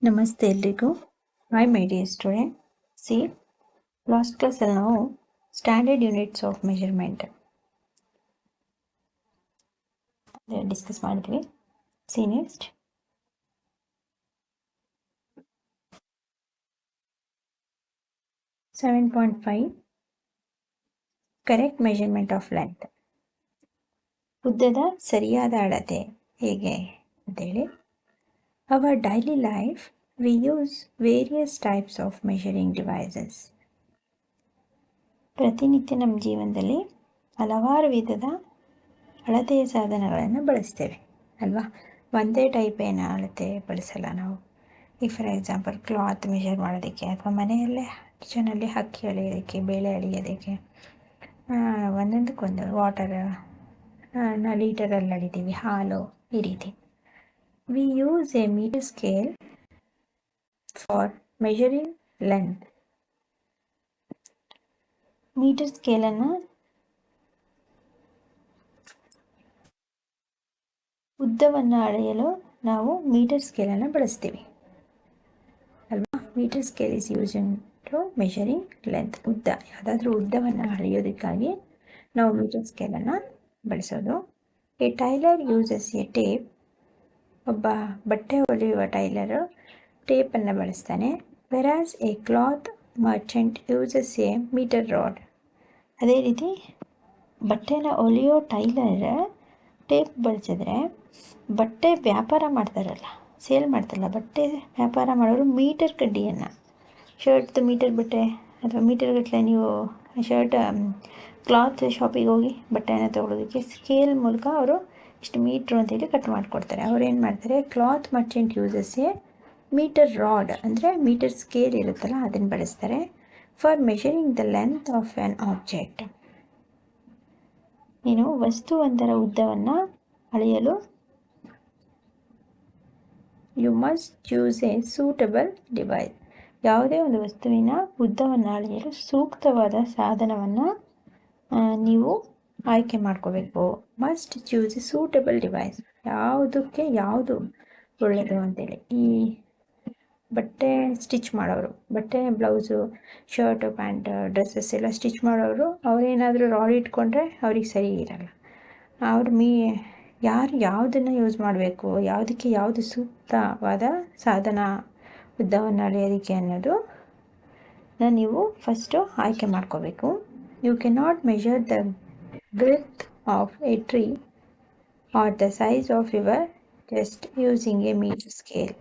ನಮಸ್ತೆ ಎಲ್ರಿಗೂ. Hi my dear student. See last ಕ್ಲಾಸಲ್ಲಿ ನಾವು standard units of measurement discuss ಮಾಡಿದ್ವಿ. See next 7.5 correct measurement of length. ಉದ್ದದ ಸರಿಯಾದ ಅಳತೆ ಹೇಗೆ ಅಂತೇಳಿ. Our daily life we use various types of measuring devices. ಪ್ರತಿನಿತ್ಯ ನಮ್ಮ ಜೀವನದಲ್ಲಿ ಹಲವಾರು ವಿಧದ ಅಳತೆಯ ಸಾಧನಗಳನ್ನು ಬಳಸ್ತೇವೆ ಅಲ್ವಾ. ಒಂದೇ ಟೈಪ್ ಏನು ಅಳತೆ ಬಳಸಲ್ಲ ನಾವು. ಈಗ ಫಾರ್ ಎಕ್ಸಾಂಪಲ್ ಕ್ಲಾತ್ ಮೆಷರ್ ಮಾಡೋದಕ್ಕೆ ಅಥವಾ ಮನೆಯಲ್ಲೇ ಕಿಚನಲ್ಲಿ ಅಕ್ಕಿ ಅಳೆಯೋದಕ್ಕೆ, ಬೇಳೆ ಅಳೆಯೋದಕ್ಕೆ, ಒಂದೊಂದಕ್ಕೊಂದು ವಾಟರ್ ಲೀಟರಲ್ಲಿ ಅಳಿತೀವಿ, ಹಾಲು, ಈ ರೀತಿ. We use a metre scale for measuring length. Metre ಸ್ಕೇಲನ್ನು ಉದ್ದವನ್ನು ಅಳೆಯಲು ನಾವು ಮೀಟರ್ ಸ್ಕೇಲನ್ನು ಬಳಸ್ತೀವಿ ಅಲ್ವಾ. Metre scale is used to measuring length. ಉದ್ದ, ಯಾವುದಾದ್ರೂ ಉದ್ದವನ್ನು ಅಳೆಯೋದಕ್ಕಾಗಿ ನಾವು ಮೀಟರ್ ಸ್ಕೇಲನ್ನು ಬಳಸೋದು. A tailor uses a tape. ಒಬ್ಬ ಬಟ್ಟೆ ಹೊಲಿಯುವ ಟೈಲರು ಟೇಪನ್ನು ಬಳಸ್ತಾನೆ. Whereas a cloth merchant uses a metre rod. ಅದೇ ರೀತಿ ಬಟ್ಟೆನ ಹೊಲಿಯೋ ಟೈಲರ್ ಟೇಪ್ ಬಳಸಿದ್ರೆ, ಬಟ್ಟೆ ವ್ಯಾಪಾರ ಮಾಡ್ತಾರಲ್ಲ, ಸೇಲ್ ಮಾಡ್ತಾರಲ್ಲ, ಬಟ್ಟೆ ವ್ಯಾಪಾರ ಮಾಡೋರು ಮೀಟರ್ ಕಡ್ಡಿಯನ್ನು, ಶರ್ಟ್ದು ಮೀಟರ್ ಬಟ್ಟೆ ಅಥವಾ ಮೀಟರ್ ಗಟ್ಟಲೆ ನೀವು ಶರ್ಟ್ ಕ್ಲಾತ್ ಶಾಪಿಗೆ ಹೋಗಿ ಬಟ್ಟೆಯನ್ನು ತೊಗೊಳೋದಕ್ಕೆ ಸ್ಕೇಲ್ ಮೂಲಕ ಅವರು ಇಷ್ಟು ಮೀಟ್ರು ಅಂತೇಳಿ ಕಟ್ ಮಾಡಿಕೊಡ್ತಾರೆ. ಅವ್ರು ಏನು ಮಾಡ್ತಾರೆ, cloth merchant uses a metre rod ಅಂದರೆ ಮೀಟರ್ ಸ್ಕೇಲ್ ಇರುತ್ತಲ್ಲ ಅದನ್ನು ಬಳಸ್ತಾರೆ for measuring the length of an object. ನೀನು ವಸ್ತುವೊಂದರ ಉದ್ದವನ್ನು ಅಳೆಯಲು you must choose a suitable device. ಯಾವುದೇ ಒಂದು ವಸ್ತುವಿನ ಉದ್ದವನ್ನು ಅಳೆಯಲು ಸೂಕ್ತವಾದ ಸಾಧನವನ್ನು ನೀವು ಆಯ್ಕೆ ಮಾಡ್ಕೋಬೇಕು. Must choose a suitable device. ಯಾವುದಕ್ಕೆ ಯಾವುದು ಒಳ್ಳೆಯದು ಅಂತೇಳಿ. ಈ ಬಟ್ಟೆ ಸ್ಟಿಚ್ ಮಾಡೋರು, ಬಟ್ಟೆ ಬ್ಲೌಸು, ಶರ್ಟು, ಪ್ಯಾಂಟ್, ಡ್ರೆಸ್ಸಸ್ ಎಲ್ಲ ಸ್ಟಿಚ್ ಮಾಡೋರು, ಅವರೇನಾದರೂ ರಾಡ್ ಇಟ್ಕೊಂಡ್ರೆ ಅವ್ರಿಗೆ ಸರಿ ಇರಲ್ಲ. ಅವ್ರು ಯಾರು ಯಾವುದನ್ನು ಯೂಸ್ ಮಾಡಬೇಕು, ಯಾವುದಕ್ಕೆ ಯಾವುದು ಸೂಕ್ತವಾದ ಸಾಧನ ಉದ್ದವನ್ನು ಅಳೆಯೋದಕ್ಕೆ ಅನ್ನೋದು ನೀವು ಫಸ್ಟು ಆಯ್ಕೆ ಮಾಡ್ಕೋಬೇಕು. You cannot measure the width of a tree or the size of your chest using a meter scale.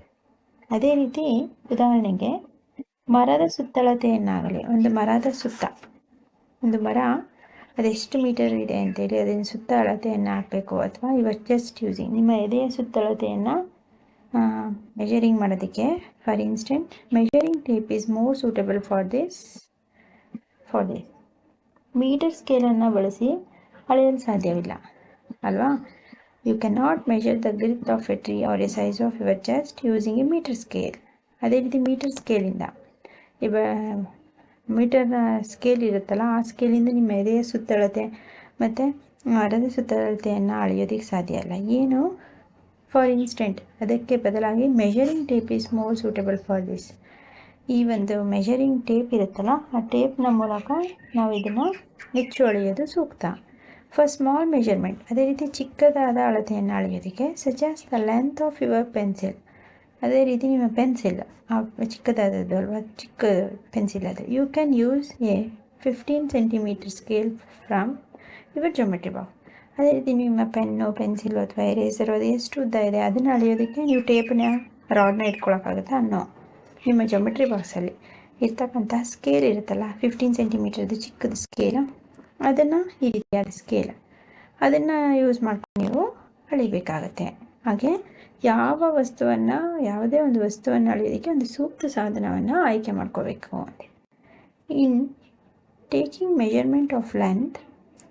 ಅದೇ ರೀತಿ ಉದಾಹರಣೆಗೆ ಮರದ ಸುತ್ತಳತೆಯನ್ನಾಗಲಿ, ಒಂದು ಮರದ ಸುತ್ತ, ಒಂದು ಮರ ಅದೆಷ್ಟು ಮೀಟರ್ ಇದೆ ಅಂತೇಳಿ ಅದನ್ನು ಸುತ್ತ ಅಳತೆಯನ್ನು ಹಾಕಬೇಕು. ಅಥವಾ ಇವಾಗ ಚೆಸ್ಟ್ ಯೂಸಿಂಗ್, ನಿಮ್ಮ ಎದೆಯ ಸುತ್ತಳತೆಯನ್ನು ಮೆಷರಿಂಗ್ ಮಾಡೋದಕ್ಕೆ, for instant measuring tape is more suitable for this. Metre ಸ್ಕೇಲನ್ನು ಬಳಸಿ ಅಳೆಯಲು ಸಾಧ್ಯವಿಲ್ಲ ಅಲ್ವಾ. You cannot measure the width of a tree or a size of your chest using a metre scale. ಅದೇ ರೀತಿ ಮೀಟರ್ ಸ್ಕೇಲಿಂದ, ಮೀಟರ್ ಸ್ಕೇಲ್ ಇರುತ್ತಲ್ಲ, ಆ ಸ್ಕೇಲಿಂದ ನಿಮ್ಮ ಎದೆಯ ಸುತ್ತಳತೆ ಮತ್ತು ಮರದ ಸುತ್ತಳತೆಯನ್ನು ಅಳೆಯೋದಕ್ಕೆ ಸಾಧ್ಯ ಇಲ್ಲ. ಏನು, ಫಾರ್ ಇನ್ಸ್ಟೆಂಟ್, ಅದಕ್ಕೆ ಬದಲಾಗಿ measuring tape is more suitable for this. ಈ ಒಂದು ಮೆಷರಿಂಗ್ ಟೇಪ್ ಇರುತ್ತಲ್ಲ, ಆ ಟೇಪ್ನ ಮೂಲಕ ನಾವು ಇದನ್ನು ಹೆಚ್ಚು ಅಳೆಯೋದು ಸೂಕ್ತ. ಫಾರ್ ಸ್ಮಾಲ್ ಮೆಷರ್ಮೆಂಟ್, ಅದೇ ರೀತಿ ಚಿಕ್ಕದಾದ ಅಳತೆಯನ್ನು ಅಳೆಯೋದಕ್ಕೆ, such as the length of your pencil. ಅದೇ ರೀತಿ ನಿಮ್ಮ ಪೆನ್ಸಿಲ್ ಚಿಕ್ಕದಾದದ್ದು ಅಲ್ವಾ, ಚಿಕ್ಕ ಪೆನ್ಸಿಲ್ ಅದು. You can use a 15 cm scale from your geometry box. ಅದೇ ರೀತಿ ನಿಮ್ಮ ಪೆನ್ನು, ಪೆನ್ಸಿಲು ಅಥವಾ ಎರೇಸರು ಅದು ಎಷ್ಟು ಉದ್ದ ಇದೆ ಅದನ್ನು ಅಳೆಯೋದಕ್ಕೆ ನೀವು ಟೇಪನ್ನ ರಾಡ್ನ ಇಟ್ಕೊಳಕ್ಕಾಗುತ್ತಾ ಅನ್ನೋ, ನಿಮ್ಮ ಜೊಮೆಟ್ರಿ ಬಾಕ್ಸಲ್ಲಿ ಇರ್ತಕ್ಕಂಥ ಸ್ಕೇಲ್ ಇರುತ್ತಲ್ಲ, 15 cm ಚಿಕ್ಕದು ಸ್ಕೇಲು, ಅದನ್ನು, ಈ ರೀತಿಯಾದ ಸ್ಕೇಲ್ ಅದನ್ನು ಯೂಸ್ ಮಾಡ್ಕೊಂಡು ನೀವು ಅಳಿಬೇಕಾಗತ್ತೆ. ಹಾಗೆ ಯಾವುದೇ ಒಂದು ವಸ್ತುವನ್ನು ಅಳೆಯೋದಕ್ಕೆ ಒಂದು ಸೂಕ್ತ ಸಾಧನವನ್ನು ಆಯ್ಕೆ ಮಾಡ್ಕೋಬೇಕು ಅಂತ. In taking measurement of length,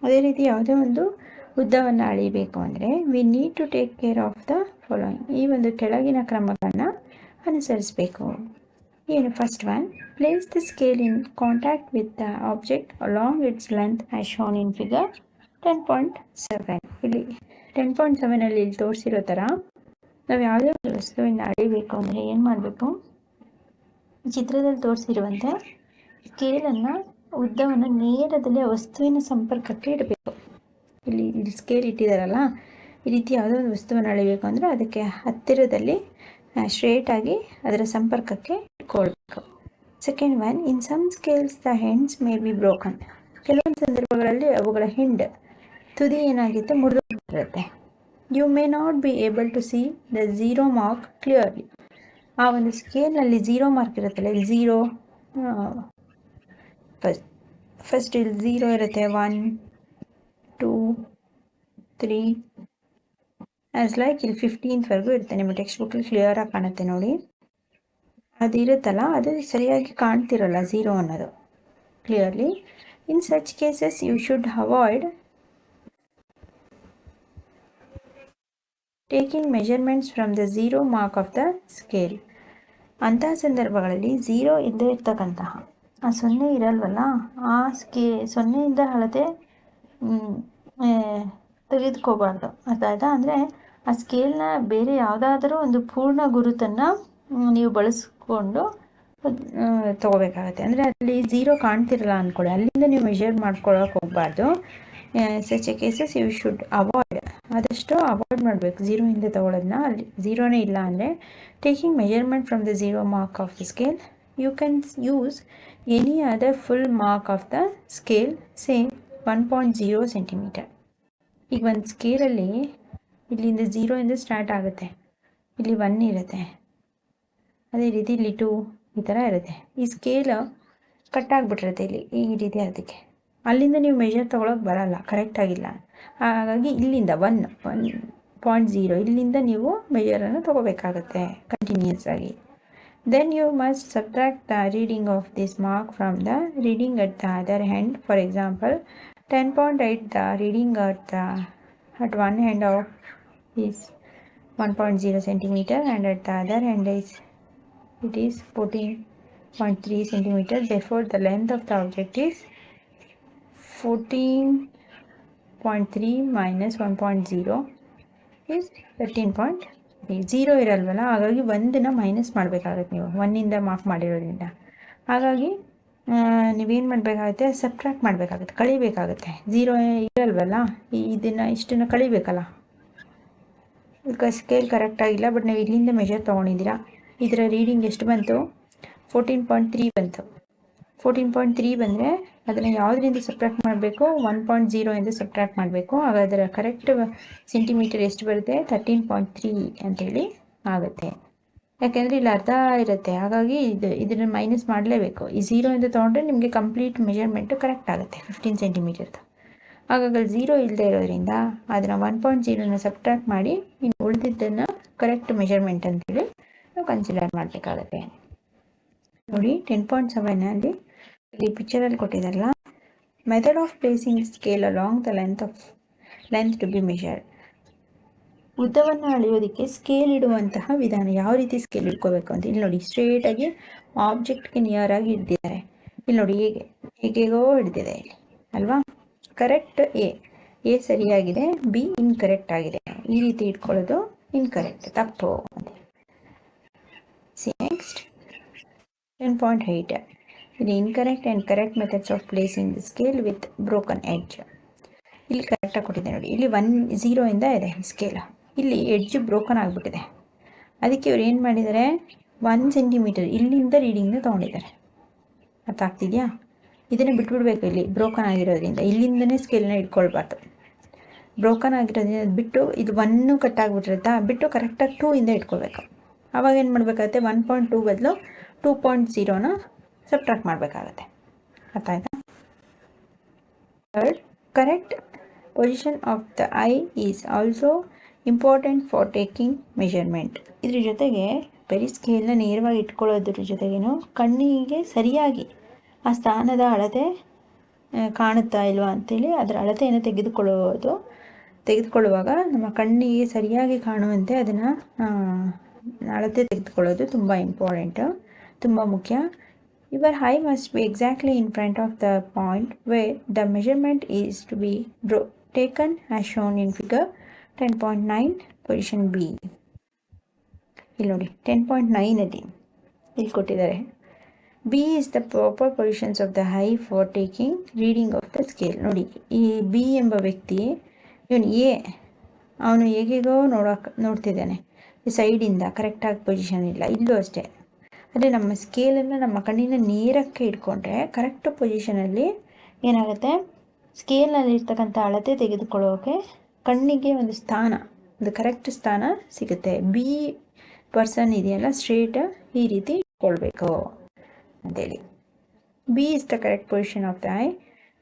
ಅದೇ ರೀತಿ ಯಾವುದೇ ಒಂದು ಉದ್ದವನ್ನು ಅಳಿಬೇಕು ಅಂದರೆ we need to take care of the following. ಈ ಒಂದು ಕೆಳಗಿನ ಕ್ರಮಗಳನ್ನು ಅನುಸರಿಸಬೇಕು. ಏನು, first one, place the scale in contact with the object along its length as shown in figure 10.7. ಇಲ್ಲಿ 10.7 ಇಲ್ಲಿ ತೋರಿಸಿರೋ ಥರ ನಾವು ಯಾವುದೇ ಒಂದು ವಸ್ತುವಿನ ಅಳಿಬೇಕು ಅಂದರೆ ಏನು ಮಾಡಬೇಕು? ಚಿತ್ರದಲ್ಲಿ ತೋರಿಸಿರುವಂತೆ ಸ್ಕೇಲನ್ನು ಉದ್ದವನ್ನು ನೇರದಲ್ಲಿ ಆ ವಸ್ತುವಿನ ಸಂಪರ್ಕಕ್ಕೆ ಇಡಬೇಕು. ಇಲ್ಲಿ ಸ್ಕೇಲ್ ಇಟ್ಟಿದ್ದಾರಲ್ಲ, ಈ ರೀತಿ ಯಾವುದೋ ಒಂದು ವಸ್ತುವನ್ನು ಅಳಿಬೇಕು ಅಂದರೆ ಅದಕ್ಕೆ ಹತ್ತಿರದಲ್ಲಿ ಸ್ಟ್ರೇಟಾಗಿ ಅದರ ಸಂಪರ್ಕಕ್ಕೆ ಇಟ್ಕೊಳ್ಬೇಕು. Second one, in some scales the ends may be broken. ಕೆಲವೊಂದು ಸಂದರ್ಭಗಳಲ್ಲಿ ಅವುಗಳ ತುದಿ ಏನಾಗುತ್ತೆ, ಮುರಿದೋಗಿರುತ್ತೆ. You may not be able to see the zero mark clearly. ಆ ಒಂದು ಸ್ಕೇಲ್ನಲ್ಲಿ ಝೀರೋ ಮಾರ್ಕ್ ಇರುತ್ತಲ್ಲ, ಇಲ್ಲಿ ಝೀರೋ ಫಸ್ಟ್ ಇಲ್ಲಿ ಝೀರೋ ಇರುತ್ತೆ, 1 2 3 ಆ್ಯಸ್ ಲೈಕ್ ಇಲ್ಲಿ 15ವರೆಗೂ ಇರುತ್ತೆ. ನಿಮ್ಮ ಟೆಕ್ಸ್ಟ್ ಬುಕ್ಕಲ್ಲಿ ಕ್ಲಿಯರಾಗಿ ಕಾಣುತ್ತೆ ನೋಡಿ. ಅದು ಇರುತ್ತಲ್ಲ, ಅದು ಸರಿಯಾಗಿ ಕಾಣ್ತಿರಲ್ಲ ಝೀರೋ ಅನ್ನೋದು clearly. In such cases you should avoid taking measurements from the zero mark of the scale. ಅಂತಹ ಸಂದರ್ಭಗಳಲ್ಲಿ ಝೀರೋ ಇದ್ದೇ ಇರ್ತಕ್ಕಂತಹ ಆ ಸೊನ್ನೆ ಇರಲ್ವಲ್ಲ, ಆ ಸೊನ್ನೆಯಿಂದ ಅಳತೆ ತೆಗೆದುಕೋಬಾರ್ದು. ಅದಾಯ್ತಾ? ಅಂದರೆ ಆ ಸ್ಕೇಲ್ನ ಬೇರೆ ಯಾವುದಾದ್ರೂ ಒಂದು ಪೂರ್ಣ ಗುರುತನ್ನು ನೀವು ಬಳಸ್ಕೊಂಡು ತೊಗೋಬೇಕಾಗತ್ತೆ. ಅಂದರೆ ಅಲ್ಲಿ ಝೀರೋ ಕಾಣ್ತಿರಲ್ಲ ಅಂದ್ಕೊಳ್ಳಿ, ಅಲ್ಲಿಂದ ನೀವು ಮೆಷರ್ ಮಾಡ್ಕೊಳ್ಳೋಕೆ ಹೋಗಬಾರ್ದು. Such a cases you should avoid, ಆದಷ್ಟು ಅವಾಯ್ಡ್ ಮಾಡಬೇಕು ಝೀರೋಯಿಂದ ತೊಗೊಳೋದನ್ನ. ಅಲ್ಲಿ ಝೀರೋನೇ ಇಲ್ಲ ಅಂದರೆ taking measurement from the zero mark of the scale. You can use any other full mark of the scale, say 1.0 centimetre. ಈಗ ಒಂದು ಸ್ಕೇಲಲ್ಲಿ ಇಲ್ಲಿಂದ ಝೀರೋಯಿಂದ ಸ್ಟಾರ್ಟ್ ಆಗುತ್ತೆ, ಇಲ್ಲಿ 1 ಇರುತ್ತೆ, ಅದೇ ರೀತಿ ಇಲ್ಲಿ 2 ಈ ಥರ ಇರುತ್ತೆ. ಈ ಸ್ಕೇಲ್ ಕಟ್ ಆಗಿಬಿಟ್ಟಿರುತ್ತೆ ಇಲ್ಲಿ ಈ ರೀತಿ. ಅದಕ್ಕೆ ಅಲ್ಲಿಂದ ನೀವು ಮೆಷರ್ ತೊಗೊಳಕ್ಕೆ ಬರಲ್ಲ, ಕರೆಕ್ಟಾಗಿಲ್ಲ. ಹಾಗಾಗಿ ಇಲ್ಲಿಂದ 1.0 ಇಲ್ಲಿಂದ ನೀವು ಮೆಷರನ್ನು ತೊಗೋಬೇಕಾಗತ್ತೆ ಕಂಟಿನ್ಯೂಸ್ ಆಗಿ. Then you must subtract the reading of this mark from the reading at the other hand. For example 10.8 the reading at one hand of is 1.0 centimeter and at the other hand it is 14.3 centimeter. Therefore the length of the object is 14.3 minus 1.0 is 13.3. 0 ಇರಲ್ವಲ್ಲ, ಹಾಗಾಗಿ 1ನ minus ಮಾಡಬೇಕಾಗತ್ತೆ ನೀವು 1ಇಂದ mark ಮಾಡಿರೋದ್ರಿಂದ. ಹಾಗಾಗಿ ನೀವೇನು ಮಾಡಬೇಕಾಗುತ್ತೆ, subtract ಮಾಡಬೇಕಾಗುತ್ತೆ, ಕಳಿಬೇಕಾಗುತ್ತೆ. Zero ಇರಲ್ವಲ್ಲ, ಇಷ್ಟನ್ನು ಕಳಿಬೇಕಲ್ಲ. ಈಗ ಸ್ಕೇಲ್ ಕರೆಕ್ಟಾಗಿಲ್ಲ, ಬಟ್ ನೀವು ಇಲ್ಲಿಂದ ಮೆಷರ್ ತೊಗೊಂಡಿದ್ದೀರಾ. ಇದರ ರೀಡಿಂಗ್ ಎಷ್ಟು ಬಂತು? 14.3 ಬಂತು. 14.3 ಬಂದರೆ ಅದನ್ನು ಯಾವುದರಿಂದ ಸಬ್ಟ್ರಾಕ್ಟ್ ಮಾಡಬೇಕು? 1.0 ಇಂದ ಸಬ್ಟ್ರಾಕ್ಟ್ ಮಾಡಬೇಕು. ಆಗ ಅದರ ಕರೆಕ್ಟ್ ಸೆಂಟಿಮೀಟರ್ ಎಷ್ಟು ಬರುತ್ತೆ? 13.3 ಅಂತೇಳಿ ಆಗುತ್ತೆ. ಯಾಕೆಂದರೆ ಇಲ್ಲಿ ಅರ್ಧ ಇರುತ್ತೆ, ಹಾಗಾಗಿ ಇದನ್ನು ಮೈನಸ್ ಮಾಡಲೇಬೇಕು. ಈ 0ಇಂದ ತೊಗೊಂಡ್ರೆ ನಿಮಗೆ ಕಂಪ್ಲೀಟ್ ಮೆಷರ್ಮೆಂಟು ಕರೆಕ್ಟ್ ಆಗುತ್ತೆ 15 ಸೆಂಟಿಮೀಟರ್ದು. ಹಾಗಾಗಿ 0 ಇಲ್ಲದೆ ಇರೋದ್ರಿಂದ ಅದನ್ನು 1.0ನ ಸಬ್ಟ್ರಾಕ್ಟ್ ಮಾಡಿ ಇನ್ನು ಉಳಿದಿದ್ದನ್ನು ಕರೆಕ್ಟ್ ಮೆಷರ್ಮೆಂಟ್ ಅಂತೇಳಿ ನಾವು ಕನ್ಸಿಡರ್ ಮಾಡಬೇಕಾಗತ್ತೆ. ನೋಡಿ 10.7 ಇಲ್ಲಿ ಪಿಕ್ಚರಲ್ಲಿ ಕೊಟ್ಟಿದ್ದಾರಲ್ಲ, method of placing scale along the length to be measured. ಉದ್ದವನ್ನು ಅಳೆಯೋದಕ್ಕೆ ಸ್ಕೇಲ್ ಇಡುವಂತಹ ವಿಧಾನ. ಯಾವ ರೀತಿ ಸ್ಕೇಲ್ ಇಟ್ಕೋಬೇಕು ಅಂತ ಇಲ್ಲಿ ನೋಡಿ, ಸ್ಟ್ರೇಟಾಗಿ ಆಬ್ಜೆಕ್ಟ್ಗೆ ನಿಯರ್ ಆಗಿ ಹಿಡ್ದಿದ್ದಾರೆ. ಇಲ್ಲಿ ನೋಡಿ ಹೇಗೇಗೋ ಹಿಡ್ದಿದೆ ಇಲ್ಲಿ ಅಲ್ವಾ. ಕರೆಕ್ಟ್ ಎ ಸರಿಯಾಗಿದೆ, ಬಿ ಇನ್ಕರೆಕ್ಟ್ ಆಗಿದೆ. ಈ ರೀತಿ ಇಟ್ಕೊಳ್ಳೋದು ಇನ್ಕರೆಕ್ಟ್, ತಪ್ಪು. ನೆಕ್ಸ್ಟ್ 10.8 ಇದು incorrect and correct methods of placing the scale with broken edge. ಇಲ್ಲಿ ಕರೆಕ್ಟಾಗಿ ಕೊಟ್ಟಿದೆ ನೋಡಿ, ಇಲ್ಲಿ 0ಇಂದ ಇದೆ ಸ್ಕೇಲ್, ಇಲ್ಲಿ ಎಡ್ಜ್ ಬ್ರೋಕನ್ ಆಗಿಬಿಟ್ಟಿದೆ. ಅದಕ್ಕೆ ಇವ್ರು ಏನು ಮಾಡಿದ್ದಾರೆ, 1 ಸೆಂಟಿಮೀಟರ್ ಇಲ್ಲಿಂದ ರೀಡಿಂಗ್ನ ತೊಗೊಂಡಿದ್ದಾರೆ. ಅರ್ಥ ಆಗ್ತಿದೆಯಾ? ಇದನ್ನು ಬಿಟ್ಬಿಡ್ಬೇಕು, ಇಲ್ಲಿ ಬ್ರೋಕನ್ ಆಗಿರೋದ್ರಿಂದ ಇಲ್ಲಿಂದನೇ ಸ್ಕೇಲ್ನ ಇಟ್ಕೊಳ್ಬಾರ್ದು. ಬ್ರೋಕನ್ ಆಗಿರೋದ್ರಿಂದ ಬಿಟ್ಟು ಇದು 1 ಕಟ್ ಆಗಿಬಿಟ್ಟಿರುತ್ತಾ, ಬಿಟ್ಟು ಕರೆಕ್ಟಾಗಿ 2ಇಂದ ಇಟ್ಕೊಳ್ಬೇಕು. ಆವಾಗ ಏನು ಮಾಡಬೇಕಾಗತ್ತೆ, 1.2 ಬದಲು 2.0ನ ಸಬ್ಟ್ರಾಕ್ಟ್ ಮಾಡಬೇಕಾಗತ್ತೆ. ಅರ್ಥ ಆಯ್ತಾ? Third, correct position of the I is also important for taking measurement. ಇದ್ರ ಜೊತೆಗೆ ಬರೀ ಸ್ಕೇಲ್ನ ನೇರವಾಗಿ ಇಟ್ಕೊಳ್ಳೋದ್ರ ಜೊತೆಗೇನು ಕಣ್ಣಿಗೆ ಸರಿಯಾಗಿ ಆ ಸ್ಥಾನದ ಅಳತೆ ಕಾಣುತ್ತಾ ಇಲ್ವಾ ಅಂತೇಳಿ ಅದರ ಅಳತೆಯನ್ನು ತೆಗೆದುಕೊಳ್ಳುವಾಗ ನಮ್ಮ ಕಣ್ಣಿಗೆ ಸರಿಯಾಗಿ ಕಾಣುವಂತೆ ಅದನ್ನು ಅಳತೆ ತೆಗೆದುಕೊಳ್ಳೋದು ತುಂಬ ಇಂಪಾರ್ಟೆಂಟು, ತುಂಬ ಮುಖ್ಯ. Your eye must be exactly in front of the point where the measurement is to be taken as shown in figure 10.9 position B. ಇಲ್ಲಿ ನೋಡಿ 10.9 ಇಲ್ಲಿ ಕೊಟ್ಟಿದ್ದಾರೆ. B is the proper positions of the eye for taking reading of the scale. ನೋಡಿ ಈ B ಎಂಬ ವ್ಯಕ್ತಿ ಇವನು ಅವನು ಹೇಗೇಗೋ ನೋಡ್ತಿದ್ದಾನೆ, ಈ ಸೈಡಿಂದ ಕರೆಕ್ಟಾಗಿ ಪೊಸಿಷನ್ ಇಲ್ಲ. ಇಲ್ಲೂ ಅಷ್ಟೇ. ಅದೇ ನಮ್ಮ ಸ್ಕೇಲನ್ನು ನಮ್ಮ ಕಣ್ಣಿನ ನೇರಕ್ಕೆ ಇಟ್ಕೊಂಡ್ರೆ ಕರೆಕ್ಟ್ ಪೊಸಿಷನಲ್ಲಿ ಏನಾಗುತ್ತೆ, ಸ್ಕೇಲ್ನಲ್ಲಿರ್ತಕ್ಕಂಥ ಅಳತೆ ತೆಗೆದುಕೊಳ್ಳೋಕೆ ಕಣ್ಣಿಗೆ ಒಂದು ಸ್ಥಾನ, ಒಂದು ಕರೆಕ್ಟ್ ಸ್ಥಾನ ಸಿಗುತ್ತೆ. ಬಿ ಪರ್ಸನ್ ಇದೆಯಲ್ಲ ಸ್ಟ್ರೇಟ್ ಈ ರೀತಿ ಇಟ್ಕೊಳ್ಬೇಕು ಅಂತೇಳಿ. B is the correct position of the I.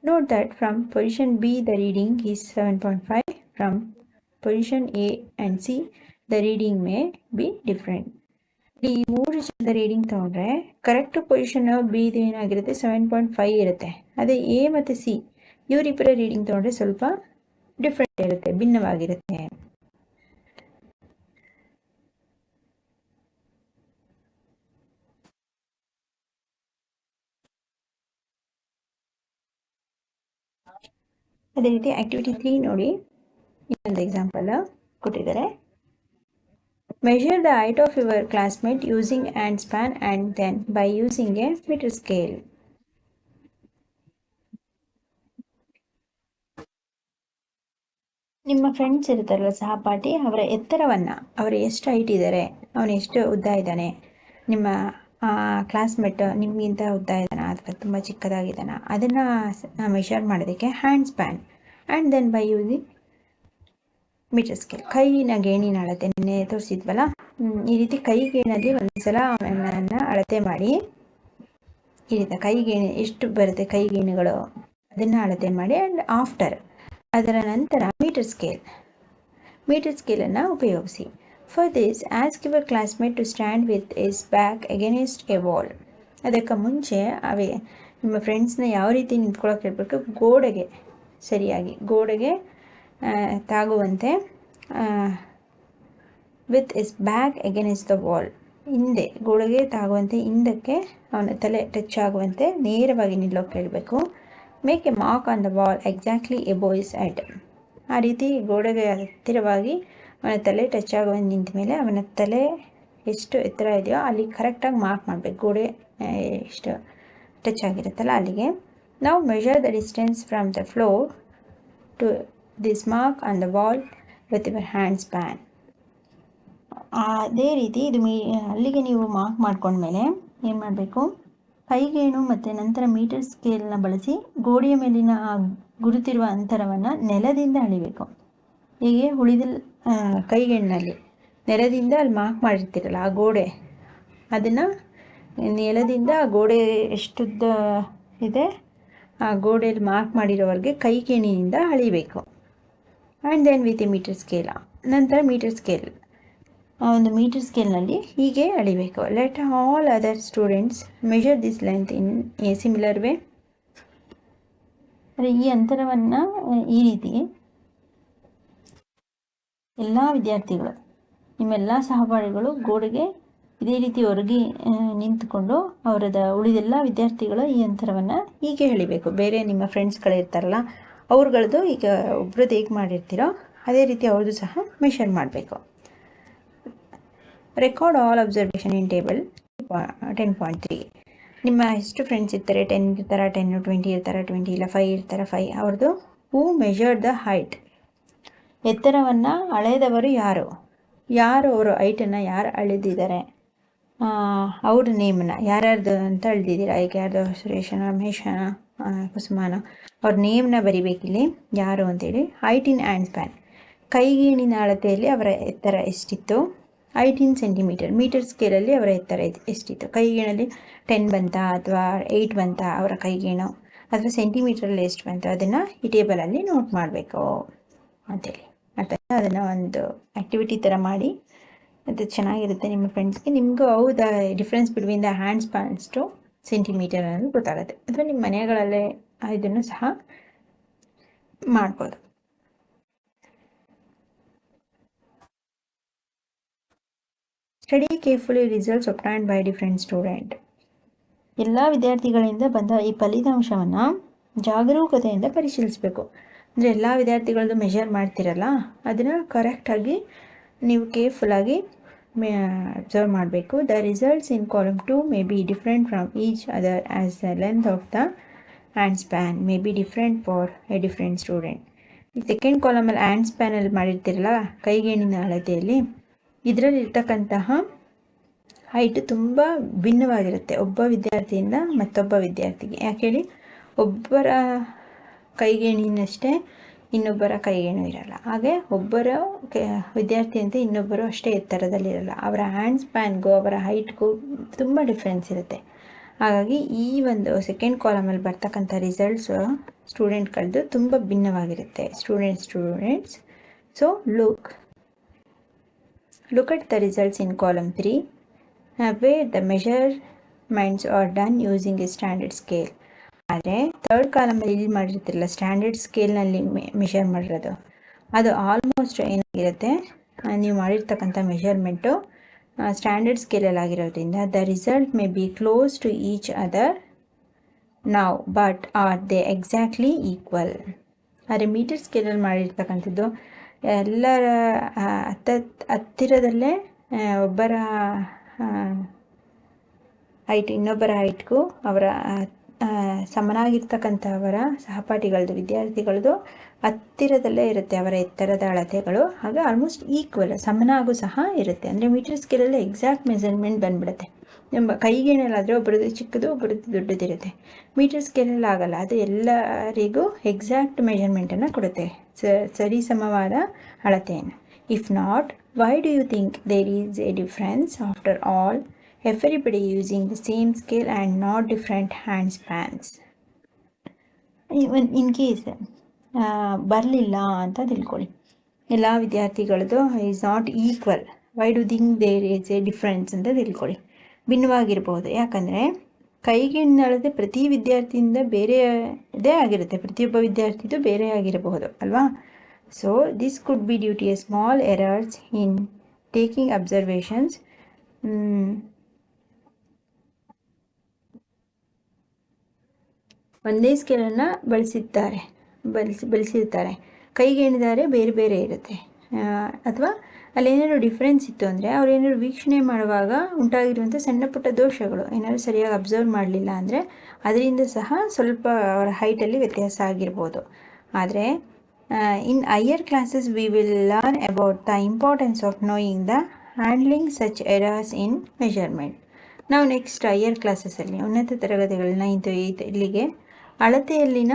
Note that from position B the reading is 7.5. From position A and C the reading may be different. ಈ 3 ಜನದ ರೀಡಿಂಗ್ ತೊಗೊಂಡ್ರೆ ಕರೆಕ್ಟ್ ಪೊಸಿಷನ್ ಬಿದು ಏನಾಗಿರುತ್ತೆ 7.5 ಇರುತ್ತೆ. ಅದೇ ಎ ಮತ್ತು ಸಿ ಇವರಿಬ್ಬರ reading ತೊಗೊಂಡ್ರೆ ಸ್ವಲ್ಪ ಡಿಫ್ರೆಂಟ್ ಇರುತ್ತೆ, ಭಿನ್ನವಾಗಿರುತ್ತೆ. ಅದೇ ರೀತಿ ಆಕ್ಟಿವಿಟಿ 3 ನೋಡಿ, ಇನ್ನೊಂದು ಎಕ್ಸಾಂಪಲ್ ಕೊಟ್ಟಿದ್ದಾರೆ. Measure the height of your classmate using hand span and then by using a meter scale. ನಿಮ್ಮ ಫ್ರೆಂಡ್ಸ್ ಇರ್ತಾರಲ್ಲ ಸಹಪಾಠಿ, ಅವರ ಎತ್ತರವನ್ನು, ಅವರು ಎಷ್ಟು ಹೈಟ್ ಇದ್ದಾರೆ, ಅವನು ಎಷ್ಟು ಉದ್ದ ಇದ್ದಾನೆ, ನಿಮ್ಮ ಕ್ಲಾಸ್ಮೇಟ್ ನಿಮಗಿಂತ ಉದ್ದ ಇದ್ದಾನ ಅಥವಾ ತುಂಬ ಚಿಕ್ಕದಾಗಿದ್ದಾನ, ಅದನ್ನು ಮೆಷರ್ ಮಾಡೋದಕ್ಕೆ hand span and then by using metre scale. ಕೈನ ಗೇಣಿನ ಅಳತೆ ನಿನ್ನೆ ತೋರಿಸಿದ್ವಲ್ಲ, ಈ ರೀತಿ ಕೈ ಗೇಣಲ್ಲಿ ಒಂದು ಸಲ ಅವನನ್ನು ಅಳತೆ ಮಾಡಿ, ಈ ರೀತಿ ಕೈ ಗೇಣು ಎಷ್ಟು ಬರುತ್ತೆ ಕೈ ಗೇಣುಗಳು ಅದನ್ನು ಅಳತೆ ಮಾಡಿ, ಆ್ಯಂಡ್ ಆಫ್ಟರ್ ಅದರ ನಂತರ ಮೀಟರ್ ಸ್ಕೇಲನ್ನು ಉಪಯೋಗಿಸಿ. For this ask your classmate to stand with his back against a wall. ಅದಕ್ಕೆ ಮುಂಚೆ ನಿಮ್ಮ ಫ್ರೆಂಡ್ಸ್ನ ಯಾವ ರೀತಿ ನಿಂತ್ಕೊಳ್ಳೋಕೆ ಹೇಳ್ಬೇಕು, ಗೋಡೆಗೆ ತಾಗುವಂತೆ, with his back against the wall, ಹಿಂದೆ ಗೋಡೆಗೆ ತಾಗುವಂತೆ, ಹಿಂದಕ್ಕೆ ಅವನ ತಲೆ ಟಚ್ ಆಗುವಂತೆ ನೇರವಾಗಿ ನಿಲ್ಲೋಕೆ ಹೇಳಬೇಕು. Make A mark on the wall exactly above his head. ಆ ರೀತಿ ಗೋಡೆಗೆ ಹತ್ತಿರವಾಗಿ ಅವನ ತಲೆ ಟಚ್ ಆಗುವಂತೆ ನಿಂತ ಮೇಲೆ ಅವನ ತಲೆ ಎಷ್ಟು ಎತ್ತರ ಇದೆಯೋ ಅಲ್ಲಿ ಕರೆಕ್ಟಾಗಿ ಮಾರ್ಕ್ ಮಾಡಬೇಕು, ಗೋಡೆ ಎಷ್ಟು ಟಚ್ ಆಗಿರುತ್ತಲ್ಲ ಅಲ್ಲಿಗೆ. ನಾವು measure the distance from the floor to this mark on the wall with your hand span. ಅದೇ ರೀತಿ ಇದು ಅಲ್ಲಿಗೆ ನೀವು ಮಾರ್ಕ್ ಮಾಡ್ಕೊಂಡ್ಮೇಲೆ ಏನು ಮಾಡಬೇಕು, ಕೈಗೇಣು ಮತ್ತು ನಂತರ ಮೀಟರ್ ಸ್ಕೇಲ್ನ ಬಳಸಿ ಗೋಡೆಯ ಮೇಲಿನ ಗುರುತಿರುವ ಅಂತರವನ್ನು ನೆಲದಿಂದ ಅಳಿಬೇಕು. ಹೀಗೆ ಉಳಿದ ಕೈಗೇಣಿನಲ್ಲಿ ನೆಲದಿಂದ ಅಲ್ಲಿ ಮಾರ್ಕ್ ಮಾಡಿರ್ತೀರಲ್ಲ ಆ ಗೋಡೆ, ಅದನ್ನು ನೆಲದಿಂದ ಗೋಡೆ ಎಷ್ಟುದ್ದ ಇದೆ ಆ ಗೋಡೆಯಲ್ಲಿ ಮಾರ್ಕ್ ಮಾಡಿರೋವರೆಗೆ ಕೈಗೇಣಿನಿಂದ ಅಳಿಬೇಕು. And then with a metre scale, ನಂತರ ಮೀಟರ್ ಸ್ಕೇಲ್ನಲ್ಲಿ ಹೀಗೆ ಅಳಿಬೇಕು. Let all other students measure this length in a similar way. ಈ ಅಂತರವನ್ನು ಈ ರೀತಿ ಎಲ್ಲ ವಿದ್ಯಾರ್ಥಿಗಳು, ನಿಮ್ಮೆಲ್ಲ ಸಹಪಾಠಿಗಳು ಗೋಡೆಗೆ ಇದೇ ರೀತಿ ಹೊರಗೆ ನಿಂತುಕೊಂಡು ಉಳಿದೆಲ್ಲ ವಿದ್ಯಾರ್ಥಿಗಳು ಈ ಅಂತರವನ್ನು ಹೀಗೆ ಎಳಿಬೇಕು. ಬೇರೆ ನಿಮ್ಮ ಫ್ರೆಂಡ್ಸ್ಗಳಿರ್ತಾರಲ್ಲ ಅವ್ರುಗಳದ್ದು ಈಗ ಒಬ್ರದ್ದು ಹೇಗೆ ಮಾಡಿರ್ತೀರೋ ಅದೇ ರೀತಿ ಅವ್ರದ್ದು ಸಹ ಮೆಷರ್ ಮಾಡಬೇಕು. Record all observation in table 10.3. ನಿಮ್ಮ ಎಷ್ಟು ಫ್ರೆಂಡ್ಸ್ ಇರ್ತಾರೆ, 10 ಇರ್ತಾರೆ, 10, 20 ಇರ್ತಾರೆ, 20 ಇಲ್ಲ 5 ಇರ್ತಾರೆ, 5 ಅವ್ರದ್ದು. ಹೂ ಮೆಷರ್ಡ್ ದ ಹೈಟ್, ಎತ್ತರವನ್ನು ಅಳೆದವರು ಯಾರು ಅವರು ಹೈಟನ್ನು ಯಾರು ಅಳೆದಿದ್ದಾರೆ, ಅವ್ರ ನೇಮನ್ನ ಯಾರ್ಯಾರ್ದು ಅಂತ ಅಳೆದಿದ್ದೀರಾ. ಈಗ ಯಾರ್ದು ಸುರೇಶನ, ಮಹೇಶನ, ಕುಸುಮಾನ, ಅವ್ರ ನೇಮ್ನ ಬರಿಬೇಕಿಲ್ಲಿ ಯಾರು ಅಂತೇಳಿ. ಹೈಟ್ ಇನ್ ಹ್ಯಾಂಡ್ ಸ್ಪ್ಯಾನ್, ಕೈಗೇಣಿನ ಅಳತೆಯಲ್ಲಿ ಅವರ ಎತ್ತರ ಎಷ್ಟಿತ್ತು. 18 ಸೆಂಟಿಮೀಟರ್, ಮೀಟರ್ ಸ್ಕೇಲಲ್ಲಿ ಅವರ ಎತ್ತರ ಎಷ್ಟಿತ್ತು. ಕೈಗೇಣಲ್ಲಿ 10 ಬಂತಾ ಅಥವಾ 8 ಬಂತಾ ಅವರ ಕೈಗೇಣು, ಅಥವಾ ಸೆಂಟಿಮೀಟ್ರಲ್ಲಿ ಎಷ್ಟು ಬಂತು ಅದನ್ನು ಈ ಟೇಬಲಲ್ಲಿ ನೋಟ್ ಮಾಡಬೇಕು ಅಂತೇಳಿ. ಮತ್ತು ಅದನ್ನು ಒಂದು ಆ್ಯಕ್ಟಿವಿಟಿ ಥರ ಮಾಡಿ, ಅದು ಚೆನ್ನಾಗಿರುತ್ತೆ ನಿಮ್ಮ ಫ್ರೆಂಡ್ಸ್ಗೆ. ನಿಮಗೂ ಹೌದಾ difference between the hand spans to centimetre ಅನ್ನೋದು ಗೊತ್ತಾಗುತ್ತೆ. ಅಥವಾ ನಿಮ್ಮ ಮನೆಗಳಲ್ಲೇ ಇದನ್ನು ಸಹ ಮಾಡ್ಬೋದು. Study carefully results obtained by different student. ಎಲ್ಲ ವಿದ್ಯಾರ್ಥಿಗಳಿಂದ ಬಂದ ಈ ಫಲಿತಾಂಶವನ್ನು ಜಾಗರೂಕತೆಯಿಂದ ಪರಿಶೀಲಿಸಬೇಕು. ಅಂದರೆ ಎಲ್ಲ ವಿದ್ಯಾರ್ಥಿಗಳದ್ದು ಮೆಷರ್ ಮಾಡ್ತಿರಲ್ಲ ಅದನ್ನು ಕರೆಕ್ಟಾಗಿ ನೀವು ಕೇರ್ಫುಲ್ಲಾಗಿ ಅಬ್ಸರ್ವ್ ಮಾಡಬೇಕು. The results in column 2 may be different from each other as the length of the hand span may be different for A different student. ಈ ಸೆಕೆಂಡ್ ಕಾಲಮಲ್ಲಿ ಹ್ಯಾಂಡ್ ಸ್ಪ್ಯಾನಲ್ಲಿ ಮಾಡಿರ್ತೀರಲ್ಲ, ಕೈಗೇಣಿನ ಅಳತೆಯಲ್ಲಿ, ಇದರಲ್ಲಿರ್ತಕ್ಕಂತಹ ಹೈಟ್ ತುಂಬ ಭಿನ್ನವಾಗಿರುತ್ತೆ ಒಬ್ಬ ವಿದ್ಯಾರ್ಥಿಯಿಂದ ಮತ್ತೊಬ್ಬ ವಿದ್ಯಾರ್ಥಿಗೆ. ಯಾಕೆ ಹೇಳಿ, ಒಬ್ಬರ ಕೈಗೇಣಿನಷ್ಟೇ ಇನ್ನೊಬ್ಬರ ಕೈಗೇಣು ಇರಲ್ಲ. ಹಾಗೆ ಒಬ್ಬರ ವಿದ್ಯಾರ್ಥಿಯಂತೆ ಇನ್ನೊಬ್ಬರು ಅಷ್ಟೇ ಎತ್ತರದಲ್ಲಿರಲ್ಲ. ಅವರ ಹ್ಯಾಂಡ್ ಸ್ಪ್ಯಾನ್ಗೂ ಅವರ ಹೈಟ್ಗೂ ತುಂಬ ಡಿಫ್ರೆನ್ಸ್ ಇರುತ್ತೆ. ಹಾಗಾಗಿ ಈ ಒಂದು ಸೆಕೆಂಡ್ ಕಾಲಮಲ್ಲಿ ಬರ್ತಕ್ಕಂಥ ರಿಸಲ್ಟ್ಸ್ ಸ್ಟೂಡೆಂಟ್ಗಳದ್ದು ತುಂಬ ಭಿನ್ನವಾಗಿರುತ್ತೆ. Students so look at the results in column 3 where the measurements are done using a standard scale. ಆದರೆ ಥರ್ಡ್ ಕಾಲಮಲ್ಲಿ ಇಲ್ಲಿ ಮಾಡಿರ್ತಿರಲ್ಲ, ಸ್ಟ್ಯಾಂಡರ್ಡ್ ಸ್ಕೇಲ್ನಲ್ಲಿ ಮೆಷರ್ ಮಾಡಿರೋದು, ಅದು ಆಲ್ಮೋಸ್ಟ್ ಏನಾಗಿರುತ್ತೆ, ನೀವು ಮಾಡಿರ್ತಕ್ಕಂಥ ಮೆಷರ್ಮೆಂಟು ಸ್ಟ್ಯಾಂಡರ್ಡ್ ಸ್ಕೇಲಲ್ಲಿ ಆಗಿರೋದ್ರಿಂದ the result may be close to each other ನಾವು, but are they exactly equal. ಆದರೆ ಮೀಟರ್ ಸ್ಕೇಲಲ್ಲಿ ಮಾಡಿರ್ತಕ್ಕಂಥದ್ದು ಎಲ್ಲರ ಹತ್ತಿರದಲ್ಲೇ ಒಬ್ಬರ ಹೈಟ್ ಇನ್ನೊಬ್ಬರ ಹೈಟ್ಗೂ ಅವರ ಸಮನಾಗಿರ್ತಕ್ಕಂಥವರ ಸಹಪಾಠಿಗಳದ್ದು ವಿದ್ಯಾರ್ಥಿಗಳದ್ದು ಹತ್ತಿರದಲ್ಲೇ ಇರುತ್ತೆ ಅವರ ಎತ್ತರದ ಅಳತೆಗಳು. ಹಾಗೆ ಆಲ್ಮೋಸ್ಟ್ ಈಕ್ವಲ್ ಸಮನಾಗೂ ಸಹ ಇರುತ್ತೆ. ಅಂದರೆ ಮೀಟರ್ ಸ್ಕೇಲಲ್ಲಿ ಎಕ್ಸಾಕ್ಟ್ ಮೆಸರ್ಮೆಂಟ್ ಬಂದ್ಬಿಡುತ್ತೆ. ನಮ್ಮ ಕೈಗೇಣಲಾದರೆ ಒಬ್ಬರದ್ದು ಚಿಕ್ಕದು ಒಬ್ಬರದ್ದು ದೊಡ್ಡದಿರುತ್ತೆ. ಮೀಟರ್ ಸ್ಕೇಲಲ್ಲಿ ಆಗಲ್ಲ, ಅದು ಎಲ್ಲರಿಗೂ ಎಕ್ಸಾಕ್ಟ್ ಮೆಜರ್ಮೆಂಟನ್ನು ಕೊಡುತ್ತೆ, ಸರಿಸಮವಾದ ಅಳತೆಯನ್ನು. If not, why do you think there is a difference? After all everybody using the same scale and not different hand spans. in case ಬರಲಿಲ್ಲ ಅಂತ ತಿಳ್ಕೊಳ್ಳಿ, ಎಲ್ಲ ವಿದ್ಯಾರ್ಥಿಗಳದ್ದು is not equal, why do think there is a difference ಅಂತ ತಿಳ್ಕೊಳ್ಳಿ. ಭಿನ್ನವಾಗಿರ್ಬೋದು, ಯಾಕಂದರೆ ಕೈಗೇಣಿನಳತೆ ಪ್ರತಿ ವಿದ್ಯಾರ್ಥಿಯಿಂದ ಬೇರೆಯದೇ ಆಗಿರುತ್ತೆ, ಪ್ರತಿಯೊಬ್ಬ ವಿದ್ಯಾರ್ಥಿದು ಬೇರೆ ಆಗಿರಬಹುದು ಅಲ್ವಾ. So this could be due to a small errors in taking observations. ಒಂದೇ ಸ್ಕೇಲನ್ನು ಬಳಸಿರ್ತಾರೆ, ಕೈಗೇಣಿದಾರೆ ಬೇರೆ ಬೇರೆ ಇರುತ್ತೆ. ಅಥವಾ ಅಲ್ಲೇನಾದ್ರು ಡಿಫ್ರೆನ್ಸ್ ಇತ್ತು ಅಂದರೆ ಅವ್ರೇನಾದ್ರು ವೀಕ್ಷಣೆ ಮಾಡುವಾಗ ಉಂಟಾಗಿರುವಂಥ ಸಣ್ಣ ಪುಟ್ಟ ದೋಷಗಳು ಏನಾದರೂ ಸರಿಯಾಗಿ ಅಬ್ಸರ್ವ್ ಮಾಡಲಿಲ್ಲ ಅಂದರೆ ಅದರಿಂದ ಸಹ ಸ್ವಲ್ಪ ಅವರ ಹೈಟಲ್ಲಿ ವ್ಯತ್ಯಾಸ ಆಗಿರ್ಬೋದು. ಆದರೆ in higher classes we will learn about the importance of knowing the handling such errors in measurement. ನಾವು ನೆಕ್ಸ್ಟ್ ಹೈಯರ್ ಕ್ಲಾಸಸ್ಸಲ್ಲಿ, ಉನ್ನತ ತರಗತಿಗಳು 9th 8th ಇಲ್ಲಿಗೆ ಅಳತೆಯಲ್ಲಿನ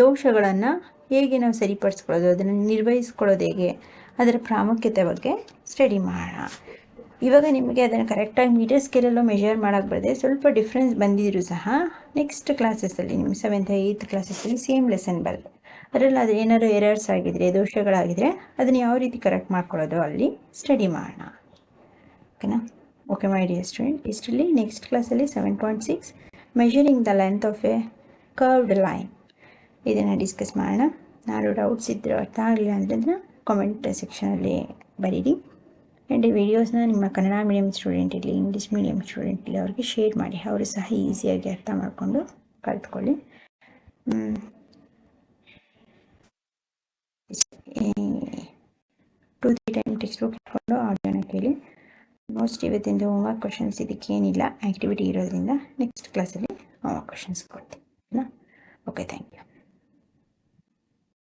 ದೋಷಗಳನ್ನು ಹೇಗೆ ನಾವು ಸರಿಪಡಿಸ್ಕೊಳ್ಳೋದು, ಅದನ್ನು ನಿರ್ವಹಿಸ್ಕೊಳ್ಳೋದು ಹೇಗೆ, ಅದರ ಪ್ರಾಮುಖ್ಯತೆ ಬಗ್ಗೆ ಸ್ಟಡಿ ಮಾಡೋಣ. ಇವಾಗ ನಿಮಗೆ ಅದನ್ನು ಕರೆಕ್ಟಾಗಿ ಮೀಟರ್ ಸ್ಕೇಲಲ್ಲೂ ಮೆಷರ್ ಮಾಡೋಕ್ಕೆ ಬರದೆ ಸ್ವಲ್ಪ ಡಿಫ್ರೆನ್ಸ್ ಬಂದಿದ್ದರೂ ಸಹ ನೆಕ್ಸ್ಟ್ ಕ್ಲಾಸಸ್ಸಲ್ಲಿ ನಿಮ್ಮ 7th 8th ಕ್ಲಾಸಸ್ಸಲ್ಲಿ ಸೇಮ್ ಲೆಸನ್ ಬರುತ್ತೆ. ಅದರಲ್ಲಿ ಅದು ಏನಾದರೂ ಎರರ್ಸ್ ಆಗಿದ್ರೆ, ದೋಷಗಳಾಗಿದ್ದರೆ ಅದನ್ನು ಯಾವ ರೀತಿ ಕರೆಕ್ಟ್ ಮಾಡ್ಕೊಳ್ಳೋದು ಅಲ್ಲಿ ಸ್ಟಡಿ ಮಾಡೋಣ. ಓಕೆನಾ? ಓಕೆ ಮೈ ಡಿಯರ್ ಸ್ಟೂಡೆಂಟ್, ಇಷ್ಟರಲ್ಲಿ ನೆಕ್ಸ್ಟ್ ಕ್ಲಾಸಲ್ಲಿ 7.6 measuring the length of a curved line ಇದನ್ನು ಡಿಸ್ಕಸ್ ಮಾಡೋಣ. ನಾನು ಡೌಟ್ಸ್ ಇದ್ದರೆ ಅರ್ಥ ಆಗಲಿಲ್ಲ ಅಂದರೆ ಅದನ್ನು ಕಾಮೆಂಟ್ ಸೆಕ್ಷನಲ್ಲಿ ಬರೀರಿ. ಆ್ಯಂಡ್ ಈ ವಿಡಿಯೋಸ್ನ ನಿಮ್ಮ ಕನ್ನಡ ಮೀಡಿಯಮ್ ಸ್ಟೂಡೆಂಟ್ ಇರಲಿ, ಇಂಗ್ಲೀಷ್ ಮೀಡಿಯಮ್ ಸ್ಟೂಡೆಂಟ್ ಇರಲಿ, ಅವ್ರಿಗೆ ಶೇರ್ ಮಾಡಿ, ಅವರು ಸಹ ಈಸಿಯಾಗಿ ಅರ್ಥ ಮಾಡಿಕೊಂಡು ಕಲ್ತ್ಕೊಳ್ಳಿ. 2-3 ಟೈಮ್ ಟೆಕ್ಸ್ಟ್ ಬುಕ್ ಇಟ್ಕೊಂಡು ಆಡಿಯೋನ ಕೇಳಿ. ಮೋಸ್ಟ್ ಇವತ್ತಿಂದ ಹೋಮ್ವರ್ಕ್ ಕ್ವಶನ್ಸ್ ಇದಕ್ಕೇನಿಲ್ಲ, ಆ್ಯಕ್ಟಿವಿಟಿ ಇರೋದ್ರಿಂದ ನೆಕ್ಸ್ಟ್ ಕ್ಲಾಸಲ್ಲಿ ಹೋಮ್ವರ್ಕ್ ಕ್ವಶನ್ಸ್ ಕೊಡ್ತೀನಿ. Okay, thank you.